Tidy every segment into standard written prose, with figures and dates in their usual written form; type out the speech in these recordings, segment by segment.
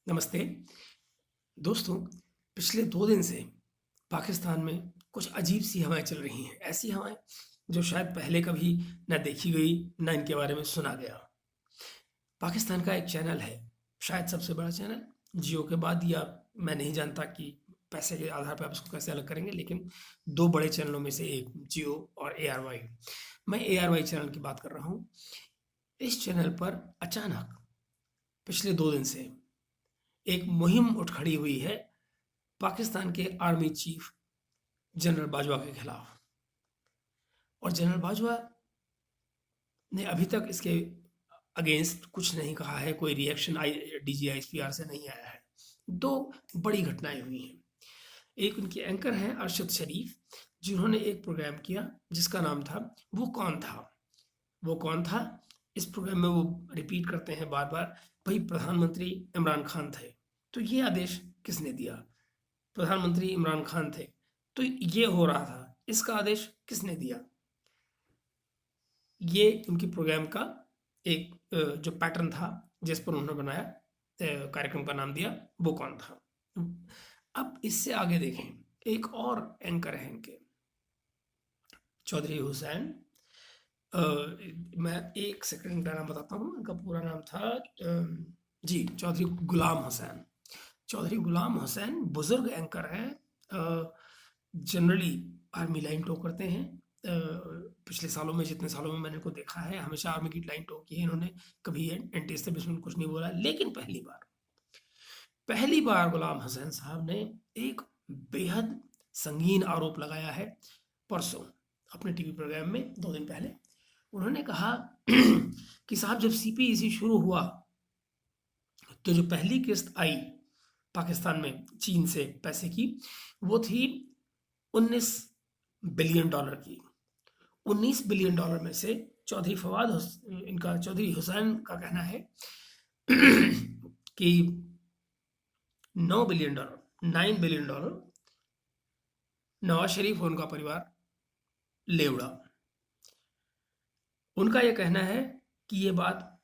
नमस्ते दोस्तों। पिछले 2 दिन से पाकिस्तान में कुछ अजीब सी हवाएं चल रही हैं। ऐसी हवाएं जो शायद पहले कभी ना देखी गई, ना इनके बारे में सुना गया। पाकिस्तान का एक चैनल है, शायद सबसे बड़ा चैनल जियो के बाद, या मैं नहीं जानता कि पैसे के आधार पर आप इसको कैसे अलग करेंगे, लेकिन 2 बड़े चैनलों में से एक जियो और ARY। मैं ARY चैनल की बात कर रहा हूँ। इस चैनल पर अचानक पिछले 2 दिन से एक मुहिम उठ खड़ी हुई है पाकिस्तान के आर्मी चीफ जनरल बाजवा के खिलाफ। और जनरल बाजवा ने अभी तक इसके अगेंस्ट कुछ नहीं कहा है, कोई रिएक्शन DGISPR से नहीं आया है। 2 बड़ी घटनाएं हुई हैं। एक उनके एंकर हैं अरशद शरीफ, जिन्होंने एक प्रोग्राम किया जिसका नाम था वो कौन था। वो कौन था, इस प्रोग्राम में वो रिपीट करते हैं बार बार, भाई प्रधानमंत्री इमरान खान थे। तो ये आदेश किसने दिया? प्रधानमंत्री इमरान खान थे तो ये हो रहा था, इसका आदेश किसने दिया? ये उनके प्रोग्राम का एक जो पैटर्न था जिस पर उन्होंने बनाया, कार्यक्रम का नाम दिया वो कौन था। अब इससे आगे देखें, एक और एंकर हैं इनके, चौधरी हुसैन। मैं एक सेकंड का नाम बताता हूँ। इनका पूरा नाम था जी चौधरी गुलाम हुसैन। चौधरी गुलाम हुसैन बुजुर्ग एंकर हैं, जनरली आर्मी लाइन टो करते हैं। पिछले सालों में, जितने सालों में मैंने इनको देखा है, हमेशा आर्मी की लाइन टो की है इन्होंने, कभी एंटी एस्टेब्लिशमेंट कुछ नहीं बोला। लेकिन पहली बार गुलाम हुसैन साहब ने एक बेहद संगीन आरोप लगाया है परसों अपने टीवी प्रोग्राम में। 2 दिन पहले उन्होंने कहा कि साहब, जब CPEC शुरू हुआ तो जो पहली किस्त आई पाकिस्तान में चीन से पैसे की, वो थी $19 बिलियन की। $19 बिलियन में से चौधरी चौधरी हुसैन का कहना है कि $9 बिलियन नवाज शरीफ और उनका परिवार ले उड़ा। उनका यह कहना है कि ये बात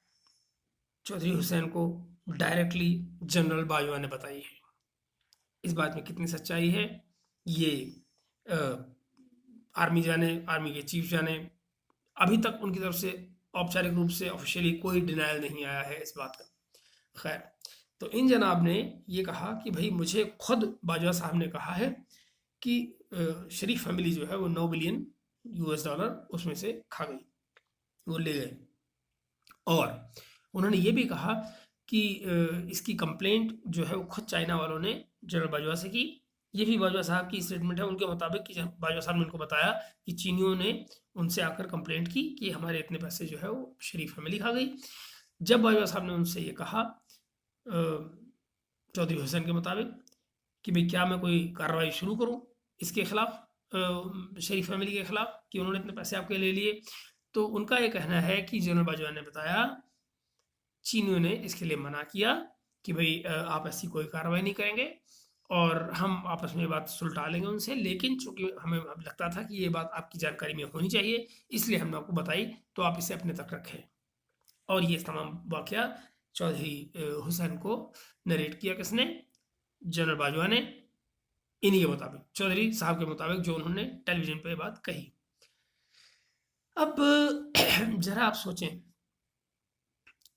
चौधरी हुसैन को डायरेक्टली जनरल बाजवा ने बताई है। इस बात में कितनी सच्चाई है ये आर्मी जाने, आर्मी के चीफ जाने। अभी तक उनकी तरफ से औपचारिक रूप से ऑफिशियली कोई डिनायल नहीं आया है इस बात का। खैर, तो इन जनाब ने ये कहा कि भाई, मुझे खुद बाजवा साहब ने कहा है कि शरीफ फैमिली जो है वो $9 बिलियन उसमें से खा गई, वो ले गए। और उन्होंने ये भी कहा कि इसकी कंप्लेंट जो है वो खुद चाइना वालों ने जनरल बाजवा से की। ये भी बाजवा साहब की स्टेटमेंट है उनके मुताबिक कि बाजवा साहब ने उनको बताया कि चीनियों ने उनसे आकर कंप्लेंट की कि हमारे इतने पैसे जो है वो शरीफ फैमिली खा गई। जब बाजवा साहब ने उनसे ये कहा चौधरी हुसैन के मुताबिक कि भाई, क्या मैं कोई कार्रवाई शुरू करूं इसके खिलाफ, शरीफ फैमिली के खिलाफ, कि उन्होंने इतने पैसे आपके ले लिए, तो उनका ये कहना है कि जनरल बाजवा ने बताया चीनियों ने इसके लिए मना किया कि भाई आप ऐसी कोई कार्रवाई नहीं करेंगे और हम आपस में बात सुलझा लेंगे उनसे, लेकिन चूंकि हमें अब लगता था कि ये बात आपकी जानकारी में होनी चाहिए, इसलिए हमने आपको बताई, तो आप इसे अपने तक रखें। और ये तमाम वाकया चौधरी हुसैन को नरेट किया किसने? जनरल बाजवा ने, इन्हीं के मुताबिक, चौधरी साहब के मुताबिक, जो उन्होंने टेलीविजन पे बात कही। अब जरा आप सोचें,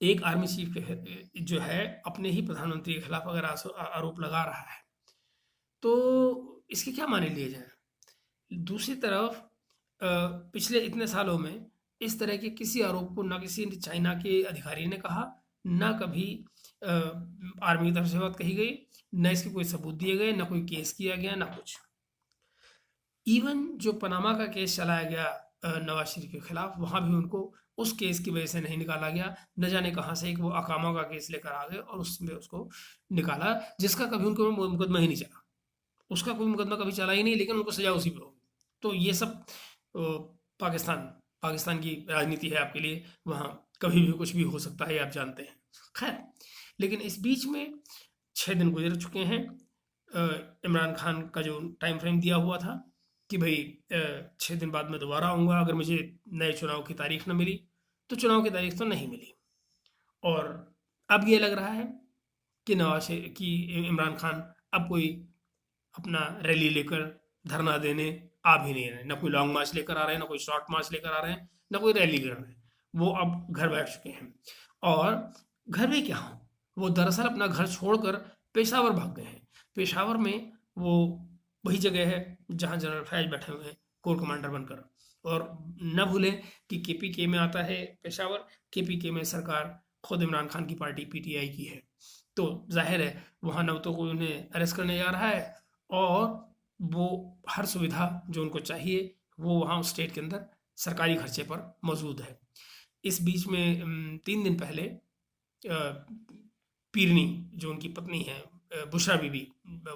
एक आर्मी चीफ जो है अपने ही प्रधानमंत्री के खिलाफ अगर आरोप लगा रहा है तो इसके क्या माने लिए जाएं। दूसरी तरफ पिछले इतने सालों में इस तरह के किसी आरोप को ना किसी चाइना के अधिकारी ने कहा, ना कभी आर्मी की तरफ से बात कही गई, ना इसके कोई सबूत दिए गए, ना कोई केस किया गया, ना कुछ। इवन जो पनामा का केस चलाया गया नवाज शरीफ के खिलाफ, वहां भी उनको उस केस की वजह से नहीं निकाला गया। न जाने कहां से एक वो अकामा का केस लेकर आ गए और उसमें उसको निकाला, जिसका कभी उनको मुकदमा ही नहीं चला। उसका कोई मुकदमा कभी चला ही नहीं, लेकिन उनको सजा उसी पे होगी। तो ये सब पाकिस्तान की राजनीति है आपके लिए, वहाँ कभी भी कुछ भी हो सकता है, आप जानते हैं। खैर, लेकिन इस बीच में 6 दिन गुजर चुके हैं। इमरान खान का जो टाइम फ्रेम दिया हुआ था कि भाई 6 दिन बाद मैं दोबारा आऊँगा, अगर मुझे नए चुनाव की तारीख न मिली, तो चुनाव की तारीख तो नहीं मिली। और अब ये लग रहा है कि इमरान खान अब कोई अपना रैली लेकर धरना देने आ भी नहीं रहे, ना कोई लॉन्ग मार्च लेकर आ रहे हैं, ना कोई शॉर्ट मार्च लेकर आ रहे हैं, ना कोई रैली कर रहे हैं। वो अब घर बैठ चुके हैं। और घर में क्या हो, वो दरअसल अपना घर छोड़कर पेशावर भाग गए हैं। पेशावर में वो वही जगह है जहाँ जनरल फैज बैठे हुए हैं कोर कमांडर बनकर। और न भूलें कि केपीके में आता है पेशावर, केपीके में सरकार खुद इमरान खान की पार्टी पीटीआई की है। तो जाहिर है वहाँ न तो कोई उन्हें अरेस्ट करने जा रहा है, और वो हर सुविधा जो उनको चाहिए वो वहाँ उस स्टेट के अंदर सरकारी खर्चे पर मौजूद है। इस बीच में 3 दिन पहले पीरनी जो उनकी पत्नी है बुशरा बीबी,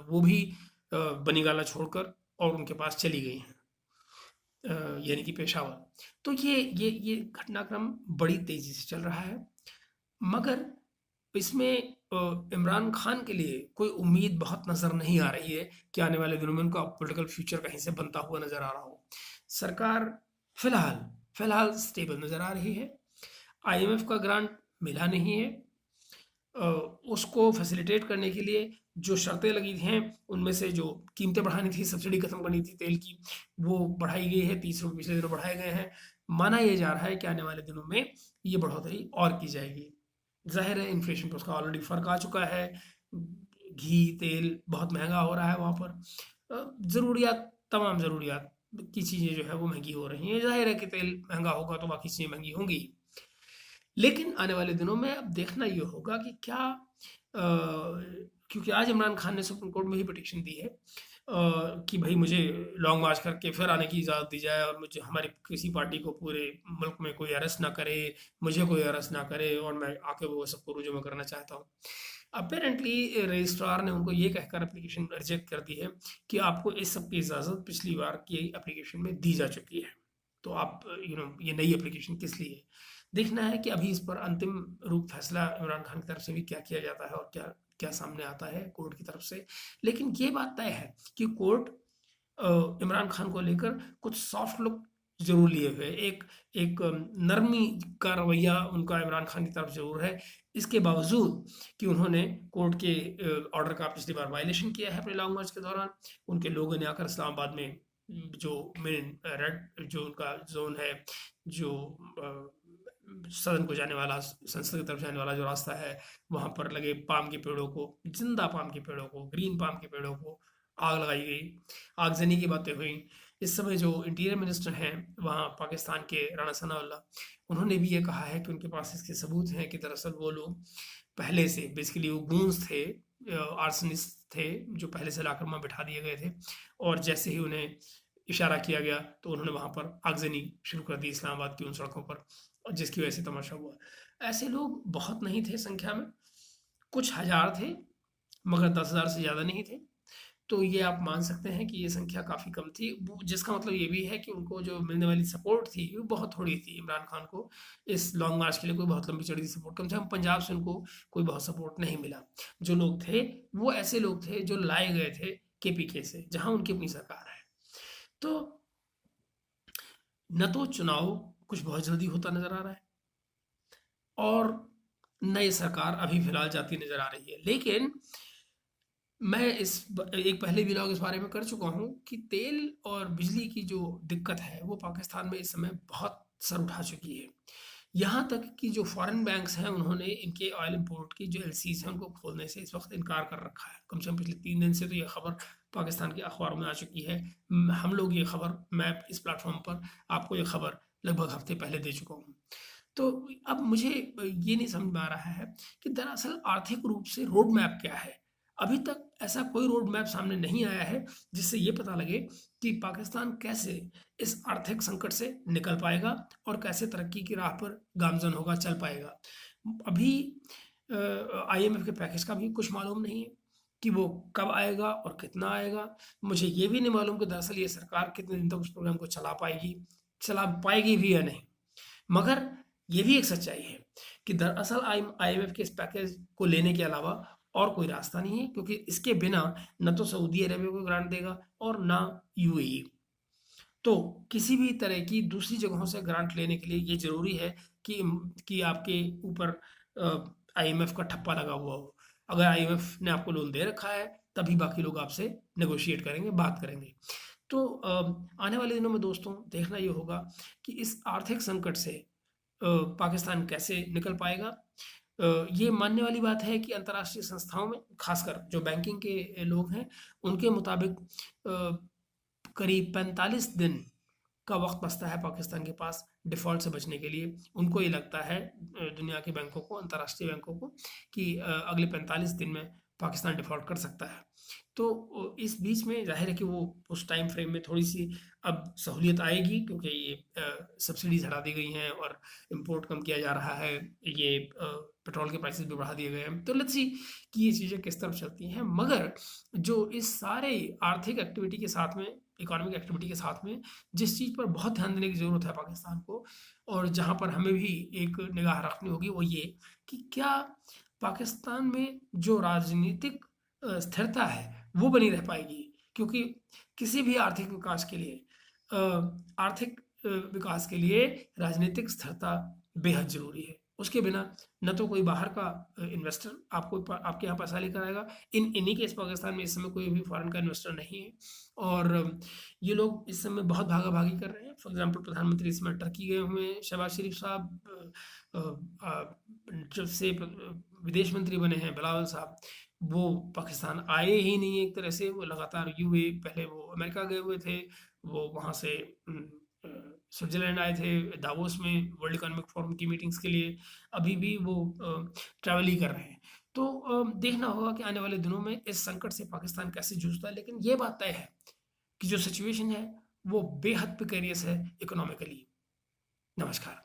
वो भी बनीगाला छोड़कर और उनके पास चली गई हैं, यानी कि पेशावर। तो ये घटनाक्रम बड़ी तेज़ी से चल रहा है, मगर इसमें इमरान खान के लिए कोई उम्मीद बहुत नज़र नहीं आ रही है कि आने वाले दिनों में उनका पॉलिटिकल फ्यूचर कहीं से बनता हुआ नज़र आ रहा हो। सरकार फिलहाल स्टेबल नज़र आ रही है। आईएमएफ का ग्रांट मिला नहीं है। उसको फैसिलिटेट करने के लिए जो शर्तें लगी हैं, उनमें से जो कीमतें बढ़ानी थी, सब्सिडी खत्म करनी थी तेल की, वो बढ़ाई गई है। 30 रुपये पिछले दिनों बढ़ाए गए हैं। माना ये जा रहा है कि आने वाले दिनों में ये बढ़ोतरी और की जाएगी। जाहिर है इन्फ्लेशन पर उसका ऑलरेडी फ़र्क आ चुका है। घी तेल बहुत महंगा हो रहा है वहाँ पर। तमाम ज़रूरियात की चीज़ें जो है वो महंगी हो रही हैं। जाहिर है कि तेल महंगा होगा तो बाकी चीज़ें महंगी होंगी। लेकिन आने वाले दिनों में अब देखना ये होगा कि क्या क्योंकि आज इमरान खान ने सुप्रीम कोर्ट में ही पिटीशन दी है कि भाई मुझे लॉन्ग मार्च करके फिर आने की इजाज़त दी जाए, और मुझे हमारी किसी पार्टी को पूरे मुल्क में कोई अरेस्ट ना करे, मुझे कोई अरेस्ट ना करे, और मैं आके वो सब करूँ जो मैं करना चाहता हूँ। अपेरेंटली रजिस्ट्रार ने उनको ये कहकर एप्लीकेशन रिजेक्ट कर दी है कि आपको इस सब की इजाज़त पिछली बार की एप्लीकेशन में दी जा चुकी है, तो आप ये नई एप्लीकेशन किस लिए। देखना है कि अभी इस पर अंतिम रूप फैसला इमरान खान की तरफ से भी क्या किया जाता है और क्या क्या सामने आता है कोर्ट की तरफ से। लेकिन ये बात तय है कि कोर्ट इमरान खान को लेकर कुछ सॉफ्ट लुक जरूर लिए हुए, एक नरमी का रवैया उनका इमरान खान की तरफ जरूर है। इसके बावजूद कि उन्होंने कोर्ट के ऑर्डर का पिछली बार वायलेशन किया है अपने लॉन्ग मार्च के दौरान, उनके लोगों ने आकर इस्लामाबाद में जो मेन रेड जो उनका जोन है, जो सदन को जाने वाला, संसद की तरफ जाने वाला जो रास्ता है, वहाँ पर लगे पाम के पेड़ों को, जिंदा पाम के पेड़ों को, ग्रीन पाम के पेड़ों को आग लगाई गई, आगजनी की बातें हुई। इस समय जो इंटीरियर मिनिस्टर हैं वहाँ पाकिस्तान के, राणा सनाउल्लाह, उन्होंने भी ये कहा है कि उनके पास इसके सबूत हैं कि दरअसल वो लोग पहले से बेसिकली वो गूंस थे, आर्सनिस्ट थे, जो पहले से लाकर वहाँ बिठा दिए गए थे, और जैसे ही उन्हें इशारा किया गया तो उन्होंने वहाँ पर आगजनी शुरू कर दी इस्लामाबाद की उन सड़कों पर, और जिसकी वजह से तमाशा हुआ। ऐसे लोग बहुत नहीं थे संख्या में, कुछ हज़ार थे, मगर 10,000 से ज़्यादा नहीं थे। तो ये आप मान सकते हैं कि ये संख्या काफ़ी कम थी, जिसका मतलब ये भी है कि उनको जो मिलने वाली सपोर्ट थी वो बहुत थोड़ी थी। इमरान खान को इस लॉन्ग मार्च के लिए कोई बहुत लंबी चौड़ी सपोर्ट, कम से कम पंजाब से उनको कोई बहुत सपोर्ट नहीं मिला। जो लोग थे वो ऐसे लोग थे जो लाए गए थे केपीके से, जहाँ उनकी अपनी सरकार है। तो न तो चुनाव कुछ बहुत जल्दी होता नज़र आ रहा है, और नई सरकार अभी फिलहाल जाती नज़र आ रही है। लेकिन मैं एक पहले व्लॉग इस बारे में कर चुका हूँ कि तेल और बिजली की जो दिक्कत है वो पाकिस्तान में इस समय बहुत सर उठा चुकी है। यहाँ तक कि जो फॉरेन बैंक्स हैं उन्होंने इनके ऑयल इंपोर्ट की जो एलसीज हैं उनको खोलने से इस वक्त इनकार कर रखा है। कम से कम पिछले 3 दिन से तो ये खबर पाकिस्तान के अखबारों में आ चुकी है। हम लोग ये खबर, मैं इस प्लेटफॉर्म पर आपको ये खबर लगभग हफ्ते पहले दे चुका हूँ। तो अब मुझे ये नहीं समझ में आ रहा है कि दरअसल आर्थिक रूप से रोड मैप क्या है। अभी तक ऐसा कोई रोड मैप सामने नहीं आया है जिससे ये पता लगे कि पाकिस्तान कैसे इस आर्थिक संकट से निकल पाएगा और कैसे तरक्की की राह पर गामजन होगा, चल पाएगा। अभी आईएमएफ के पैकेज का भी कुछ मालूम नहीं है कि वो कब आएगा और कितना आएगा। मुझे ये भी नहीं मालूम कि दरअसल ये सरकार कितने दिन तक उस प्रोग्राम को चला पाएगी भी या नहीं। मगर ये भी एक सच्चाई है कि दरअसल आईएमएफ के इस पैकेज को लेने के अलावा और कोई रास्ता नहीं है, क्योंकि इसके बिना न तो सऊदी अरेबिया को ग्रांट देगा और ना यूएई। तो किसी भी तरह की दूसरी जगहों से ग्रांट लेने के लिए ये ज़रूरी है कि आपके ऊपर आईएमएफ का ठप्पा लगा हुआ हो। अगर IMF ने आपको लोन दे रखा है तभी बाकी लोग आपसे नेगोशिएट करेंगे, बात करेंगे। तो आने वाले दिनों में दोस्तों देखना ये होगा कि इस आर्थिक संकट से पाकिस्तान कैसे निकल पाएगा। ये मानने वाली बात है कि अंतर्राष्ट्रीय संस्थाओं में, खासकर जो बैंकिंग के लोग हैं, उनके मुताबिक करीब 45 दिन का वक्त बचता है पाकिस्तान के पास डिफ़ॉल्ट से बचने के लिए। उनको ये लगता है दुनिया के बैंकों को, अंतर्राष्ट्रीय बैंकों को, कि अगले 45 दिन में पाकिस्तान डिफ़ॉल्ट कर सकता है। तो इस बीच में ज़ाहिर है कि वो उस टाइम फ्रेम में थोड़ी-सी अब सहूलियत आएगी, क्योंकि ये सब्सिडीज़ हटा दी गई हैं और इम्पोर्ट कम किया जा रहा है। ये पेट्रोल के प्राइसेस भी बढ़ा दिए गए हैं। तो लेट्स सी कि ये चीज़ें किस तरफ चलती हैं। मगर जो इस सारे आर्थिक एक्टिविटी के साथ में, इकोनॉमिक एक्टिविटी के साथ में, जिस चीज़ पर बहुत ध्यान देने की ज़रूरत है पाकिस्तान को, और जहाँ पर हमें भी एक निगाह रखनी होगी, वो ये कि क्या पाकिस्तान में जो राजनीतिक स्थिरता है वो बनी रह पाएगी। क्योंकि किसी भी आर्थिक विकास के लिए राजनीतिक स्थिरता बेहद ज़रूरी है। उसके बिना न तो कोई बाहर का इन्वेस्टर आपके यहाँ पैसा लेकर आएगा। इन एनी केस पाकिस्तान में इस समय कोई भी फॉरेन का इन्वेस्टर नहीं है, और ये लोग इस समय बहुत भागा-भागी कर रहे हैं। फॉर एग्ज़ाम्पल प्रधानमंत्री इस समय टर्की गए हुए हैं, शहबाज शरीफ साहब जब से विदेश मंत्री बने हैं बिलावल साहब, वो पाकिस्तान आए ही नहीं है एक तरह से। वो लगातार यूएई, पहले वो अमेरिका गए हुए थे, वो वहाँ से स्विट्ज़रलैंड आए थे दावोस में वर्ल्ड इकोनॉमिक फोरम की मीटिंग्स के लिए। अभी भी वो ट्रैवल ही कर रहे हैं। तो देखना होगा कि आने वाले दिनों में इस संकट से पाकिस्तान कैसे जूझता है। लेकिन ये बात तय है कि जो सिचुएशन है वो बेहद प्रिकेरियस है इकोनॉमिकली। नमस्कार।